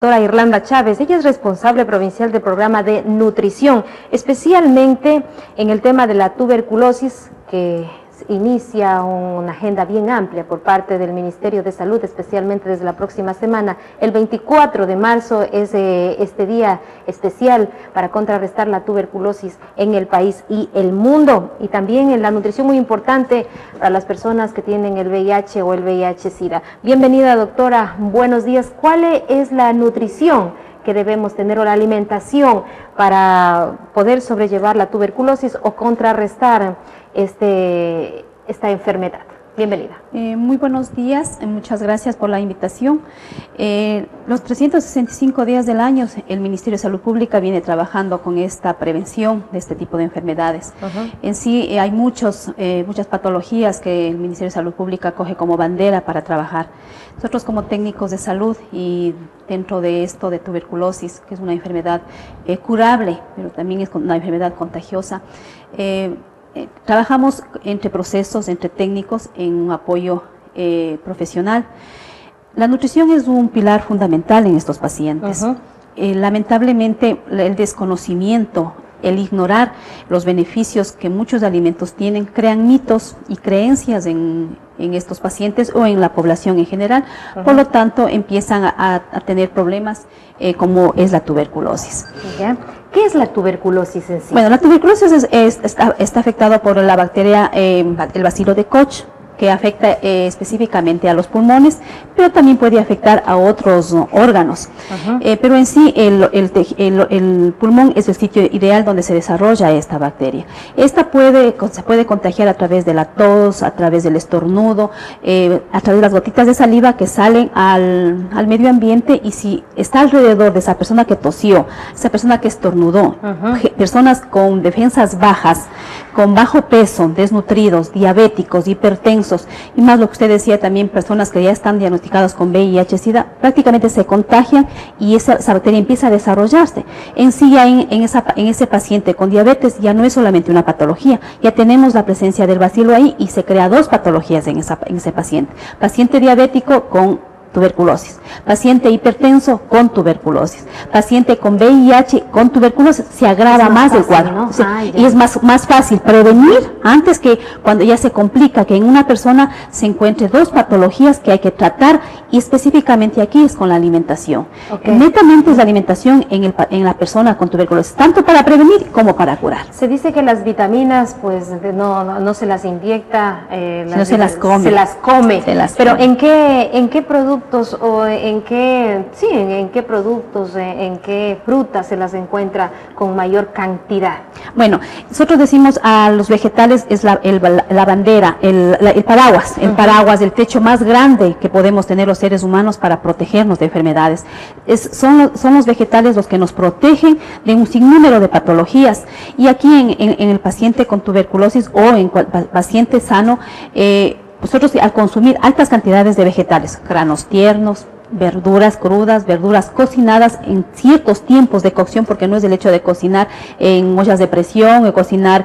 Doctora Irlanda Chávez, ella es responsable provincial del programa de nutrición, especialmente en el tema de la tuberculosis, que inicia una agenda bien amplia por parte del Ministerio de Salud, especialmente desde la próxima semana. El 24 de marzo es este día especial para contrarrestar la tuberculosis en el país y el mundo, y también en la nutrición muy importante para las personas que tienen el VIH o el VIH-Sida. Bienvenida, doctora, buenos días. ¿Cuál es la nutrición que debemos tener o la alimentación para poder sobrellevar la tuberculosis o contrarrestar esta enfermedad? Bienvenida. Muy buenos días, muchas gracias por la invitación. Los 365 días del año el Ministerio de Salud Pública viene trabajando con esta prevención de este tipo de enfermedades. En sí hay muchas patologías que el Ministerio de Salud Pública coge como bandera para trabajar. Nosotros como técnicos de salud y dentro de esto de tuberculosis, que es una enfermedad curable, pero también es una enfermedad contagiosa, trabajamos entre procesos, entre técnicos, en un apoyo profesional. La nutrición es un pilar fundamental en estos pacientes. Lamentablemente, el desconocimiento, el ignorar los beneficios que muchos alimentos tienen, crean mitos y creencias en estos pacientes o en la población en general. Por lo tanto, empiezan a tener problemas como es la tuberculosis. ¿Qué es la tuberculosis en sí? Bueno, la tuberculosis está afectada por la bacteria, el bacilo de Koch, que afecta específicamente a los pulmones, pero también puede afectar a otros órganos. Pero en sí, el pulmón es el sitio ideal donde se desarrolla esta bacteria. Esta se puede contagiar a través de la tos, a través del estornudo, a través de las gotitas de saliva que salen al medio ambiente, y si está alrededor de esa persona que tosió, esa persona que estornudó, personas con defensas bajas, con bajo peso, desnutridos, diabéticos, hipertensos, y más lo que usted decía también, personas que ya están diagnosticadas con VIH-Sida, prácticamente se contagian y esa bacteria empieza a desarrollarse. En sí, ya en ese paciente con diabetes ya no es solamente una patología, ya tenemos la presencia del bacilo ahí y se crea dos patologías en ese paciente. Paciente diabético con tuberculosis, paciente hipertenso con tuberculosis, paciente con VIH con tuberculosis, se agrava más el cuadro, ¿no? Y es más fácil prevenir antes que cuando ya se complica, que en una persona se encuentre dos patologías que hay que tratar, y específicamente aquí es con la alimentación. Netamente es la alimentación en la persona con tuberculosis, tanto para prevenir como para curar. Se dice que las vitaminas pues no se las inyecta, no se las come. Se las come. Pero come. ¿en qué productos o en qué productos, en qué frutas se las encuentra con mayor cantidad? Bueno, nosotros decimos a los vegetales es la bandera, el paraguas, el techo más grande que podemos tener los seres humanos para protegernos de enfermedades. Son los vegetales los que nos protegen de un sinnúmero de patologías. Y aquí en el paciente con tuberculosis o en paciente sano, nosotros al consumir altas cantidades de vegetales, granos tiernos, verduras crudas, verduras cocinadas en ciertos tiempos de cocción, porque no es el hecho de cocinar en ollas de presión o cocinar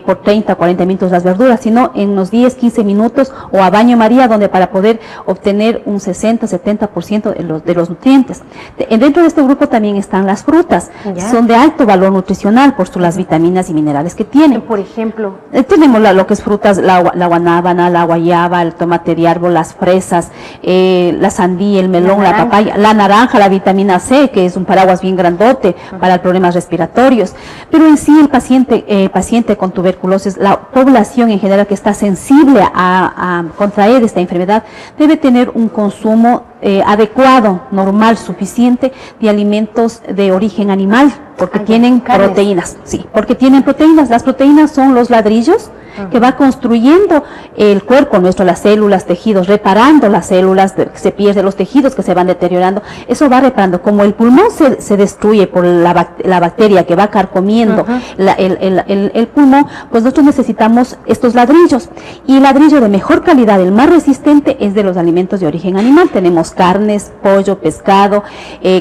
por 30 o 40 minutos las verduras, sino en unos 10, 15 minutos o a baño María, donde para poder obtener un 60-70% de los nutrientes. Dentro de este grupo también están las frutas, son de alto valor nutricional por las vitaminas y minerales que tienen. Por ejemplo, tenemos lo que es frutas, la guanábana, la guayaba, el tomate de árbol, las fresas, la sandía, el melón, la papaya, la naranja, la vitamina C, que es un paraguas bien grandote para problemas respiratorios. Pero en sí el paciente con tuberculosis, la población en general que está sensible a contraer esta enfermedad, debe tener un consumo adecuado, normal, suficiente de alimentos de origen animal, porque tienen proteínas. Sí, porque tienen proteínas. Las proteínas son los ladrillos que va construyendo el cuerpo nuestro, las células, tejidos, reparando las células, se pierden los tejidos que se van deteriorando, eso va reparando. Como el pulmón se destruye por la bacteria que va carcomiendo el pulmón, pues nosotros necesitamos estos ladrillos, y el ladrillo de mejor calidad, el más resistente, es de los alimentos de origen animal. Tenemos carnes, pollo, pescado,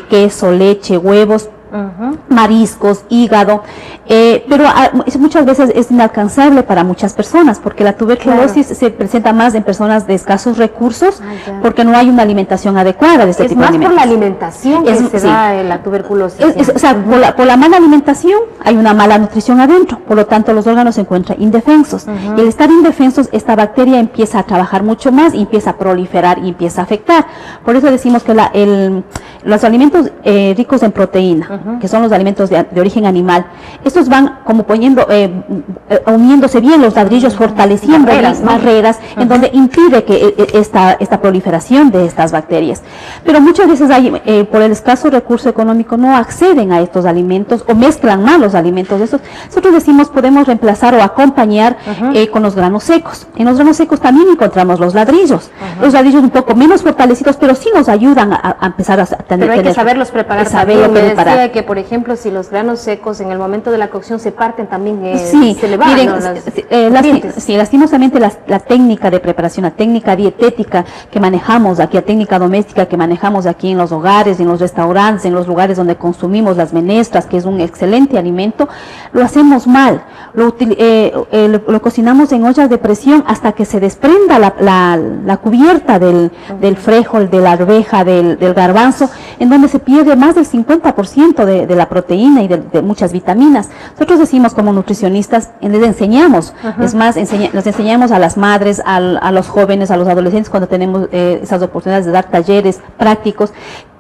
queso, leche, huevos, mariscos, hígado, pero muchas veces es inalcanzable para muchas personas porque la tuberculosis se presenta más en personas de escasos recursos porque no hay una alimentación adecuada de este tipo de alimentos. Es más por la alimentación que se da la tuberculosis. O sea, por la mala alimentación hay una mala nutrición adentro, por lo tanto los órganos se encuentran indefensos. Y al estar indefensos, esta bacteria empieza a trabajar mucho más y empieza a proliferar y empieza a afectar. Por eso decimos que los alimentos ricos en proteína, que son los alimentos de origen animal, estos van como uniéndose bien los ladrillos, fortaleciendo las barreras en donde impide que esta proliferación de estas bacterias. Pero muchas veces por el escaso recurso económico no acceden a estos alimentos o mezclan mal los alimentos de estos. Nosotros decimos podemos reemplazar o acompañar con los granos secos. En los granos secos también encontramos los ladrillos. Los ladrillos un poco menos fortalecidos, pero sí nos ayudan a empezar a tener. Pero hay que saberlos preparar. Me decía que, por ejemplo, si los granos secos en el momento de la cocción se parten, también se le van, miren, ¿no? Lastimosamente la técnica de preparación, la técnica dietética que manejamos aquí, la técnica doméstica que manejamos aquí en los hogares, en los restaurantes, en los lugares donde consumimos las menestras, que es un excelente alimento, lo hacemos mal. Lo cocinamos en ollas de presión hasta que se desprenda la cubierta del frijol, de la arveja, del garbanzo, en donde se pierde más del 50% de la proteína y de muchas vitaminas. Nosotros decimos como nutricionistas, les enseñamos, es más, les enseñamos a las madres, a los jóvenes, a los adolescentes, cuando tenemos esas oportunidades de dar talleres prácticos,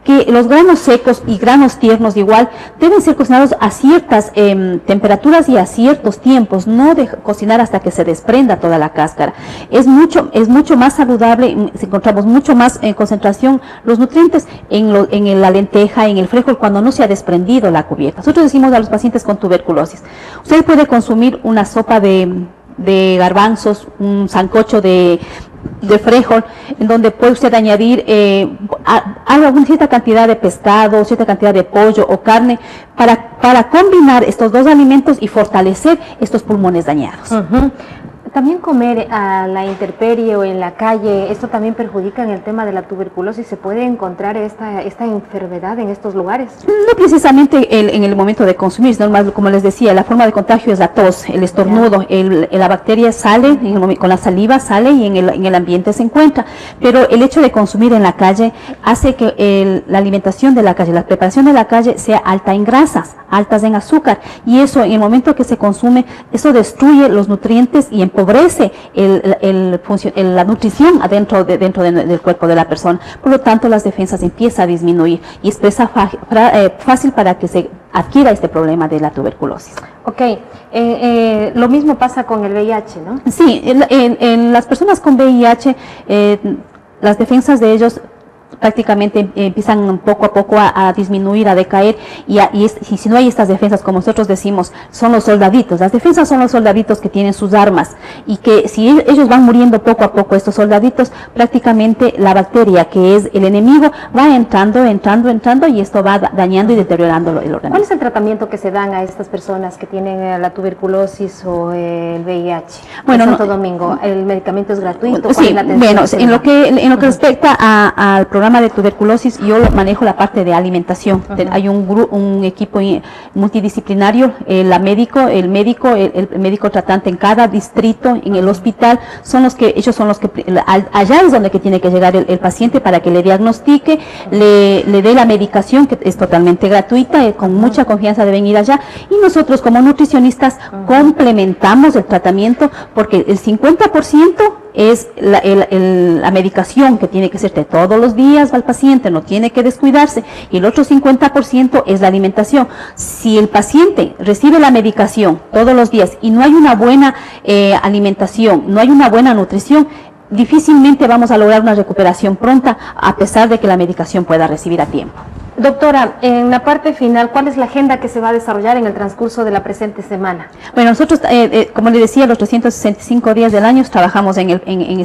que los granos secos y granos tiernos igual deben ser cocinados a ciertas temperaturas y a ciertos tiempos, no de cocinar hasta que se desprenda toda la cáscara. Es mucho más saludable, encontramos mucho más en concentración los nutrientes en la lenteja, en el frijol, cuando no se ha desprendido la cubierta. Nosotros decimos a los pacientes con tuberculosis, usted puede consumir una sopa de garbanzos, un sancocho de frijol, en donde puede usted añadir alguna cierta cantidad de pescado, cierta cantidad de pollo o carne para combinar estos dos alimentos y fortalecer estos pulmones dañados. También comer a la intemperie o en la calle, esto también perjudica en el tema de la tuberculosis. ¿Se puede encontrar esta enfermedad en estos lugares? No precisamente en el momento de consumir, sino más, como les decía, la forma de contagio es la tos, el estornudo, la bacteria sale, con la saliva sale y en el ambiente se encuentra. Pero el hecho de consumir en la calle hace que la alimentación de la calle, la preparación de la calle sea alta en grasas, altas en azúcar, y eso en el momento que se consume, eso destruye los nutrientes y empobrece la nutrición dentro del cuerpo de la persona. Por lo tanto, las defensas empiezan a disminuir y es fácil para que se adquiera este problema de la tuberculosis. Ok, lo mismo pasa con el VIH, ¿no? Sí, en las personas con VIH, las defensas de ellos prácticamente empiezan poco a poco a disminuir, a decaer, y si no hay estas defensas, como nosotros decimos, son los soldaditos. Las defensas son los soldaditos que tienen sus armas, y que si ellos van muriendo poco a poco, estos soldaditos, prácticamente la bacteria, que es el enemigo, va entrando, y esto va dañando y deteriorando el organismo. ¿Cuál es el tratamiento que se dan a estas personas que tienen la tuberculosis o el VIH? Bueno, en Santo Domingo, ¿el medicamento es gratuito? Sí, bueno, en lo que respecta al programa de tuberculosis, yo manejo la parte de alimentación. Hay un equipo multidisciplinario, el médico tratante en cada distrito, en el hospital, ellos son los que allá es donde tiene que llegar el paciente para que le diagnostique, le dé la medicación, que es totalmente gratuita, con mucha confianza deben ir allá, y nosotros como nutricionistas complementamos el tratamiento, porque el 50% es la medicación que tiene que ser de todos los días al paciente, no tiene que descuidarse, y el otro 50% es la alimentación. Si el paciente recibe la medicación todos los días y no hay una buena alimentación, no hay una buena nutrición, difícilmente vamos a lograr una recuperación pronta, a pesar de que la medicación pueda recibir a tiempo. Doctora, en la parte final, ¿cuál es la agenda que se va a desarrollar en el transcurso de la presente semana? Bueno, nosotros, como le decía, los 365 días del año trabajamos en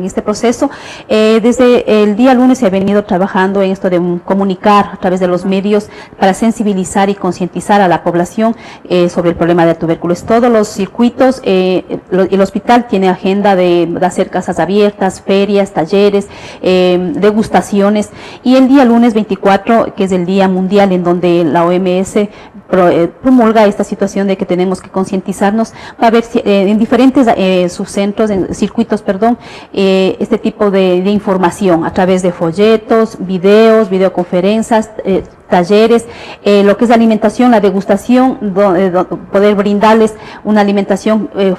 este proceso. Desde el día lunes se ha venido trabajando en esto de comunicar a través de los medios para sensibilizar y concientizar a la población sobre el problema de la tuberculosis. Todos los circuitos, el hospital tiene agenda de hacer casas abiertas, ferias, talleres, degustaciones, y el día lunes 24 24, que es el Día Mundial en donde la OMS promulga esta situación de que tenemos que concientizarnos, va a haber en diferentes subcentros, en circuitos, perdón, este tipo de información a través de folletos, videos, videoconferencias, talleres, lo que es la alimentación, la degustación, poder brindarles una alimentación de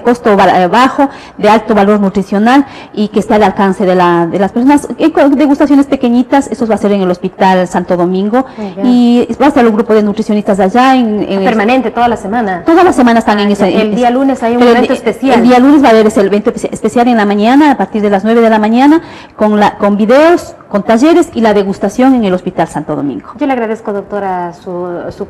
costo bajo, de alto valor nutricional y que está al alcance de las personas. Degustaciones pequeñitas, eso va a ser en el Hospital Santo Domingo y va a estar el grupo de nutricionistas de allá. Permanente, toda la semana. Toda la semana están en ese. El día lunes hay un evento especial. El día lunes va a haber ese evento especial en la mañana, a partir de las 9 de la mañana, con videos, con talleres y la degustación en el Hospital Santo Domingo. Yo le agradezco, doctora, su presencia.